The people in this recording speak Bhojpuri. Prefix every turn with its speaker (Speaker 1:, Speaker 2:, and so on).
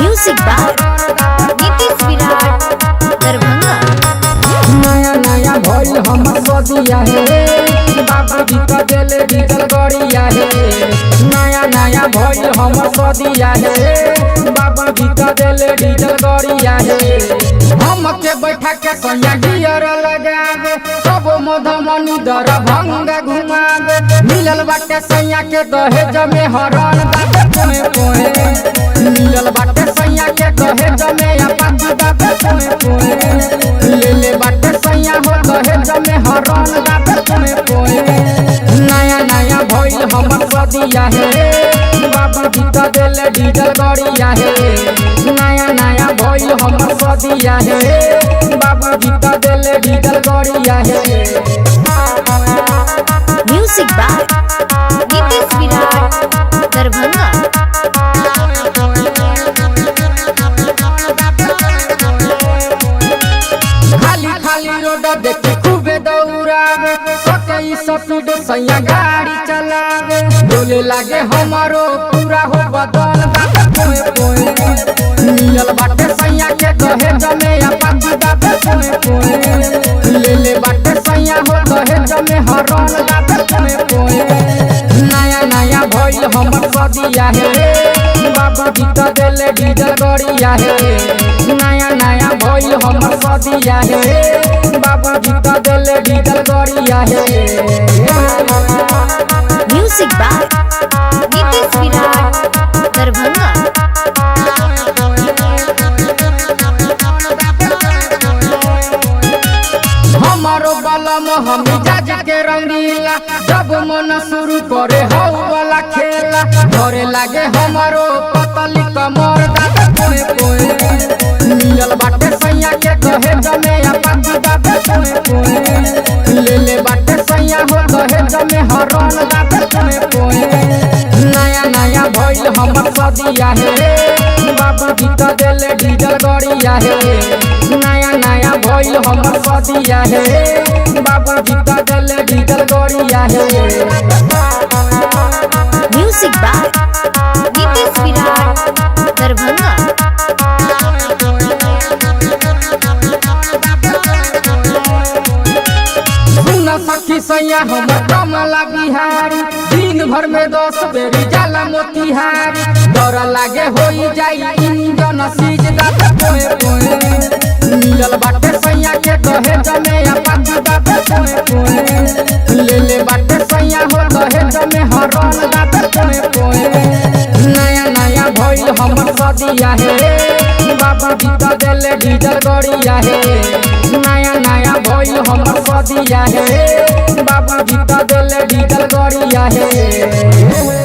Speaker 1: म्यूजिक बाय नीतीश विराट दरभंगा।
Speaker 2: नया नया भइल हमर सदिया हे बाबूजी तो देले डीजल गड़िया हे। नया नया भइल हमर सदिया हे बाबूजी तो देले डीजल गड़िया हे। हमके बैठा के सैया गियर लगावे सब मधुमनी दरभंगा घुमावे। मिलल बाटे सैया के दहेज में हरण बाटे पोए पोए। मिलल बाटे सैया के दहेज में अपाची बाटे पोए पोए। ले ले बाटे सैया हो दहेज में हरण बाटे पोए पोए। नया नया भइल हमर सदिया हे बाबूजी तो देले डीजल गड़िया हे। नया नया भइल हमर सदिया हे बाबूजी तो देले डीजल गड़िया हे।
Speaker 1: म्यूजिक बाय नीतीश विराट दरभंगा।
Speaker 2: खाली खाली रोड देखे खूबे दौड़ावे सके स्पीड सैया गाड़ी चलावे। डोले लागे हमारो पूरा हो बदन बाटे पोए पोए। मिलल बाटे सैया के दहेज में अपाची बाटे पोए पोए। ले ले बाटे सैया हो दहेज में हरण बाटे पोए पोए। नया नया भइल हमर सदिया हे बाबूजी तो देले डीजल गड़िया हे। नया नया भइल हमर सदिया हे बाबूजी तो देले डीजल गड़िया हे।
Speaker 1: म्यूजिक बाय नीतीश विराट दरभंगा।
Speaker 2: हमारो बलम हम मिजाज के रंगीला जब मन शुरू करे हौ वाला खेला। घरे लागे हमारो पतली कमर दादा पोए पोए। मिलल बाटे सैया के दहेज में अपाची बाटे पोए पोए। ले ले बाटे सैया हो दहेज में हरण बाटे पोए पोए। नया नया भइल हमर सदिया हे बाबूजी तो देले डीजल गड़िया हे। नया नया भइल हमर सदिया हे बाबूजी तो देले डीजल गड़िया हे।
Speaker 1: म्यूजिक बाय नीतीश विराट दरभंगा।
Speaker 2: सुन सखी सैया हमर कमला बिहारी दिन भर में 10 बेरी जाला मोतिहारी। डर लागे होई जाई इंजन सीज दादा पोए पोए। मिलल बाटे सैया के दहेज में अपाची बाटे पोए पोए। ले ले बाटे सैया हो दहेज में हरण बाटे पोए पोए। नया नया भइल हमर सदिया हे बाबूजी तो देले डीजल गड़िया हे। नया नया भइल हमर सदिया हे बाबूजी तो देले डीजल गड़िया हे।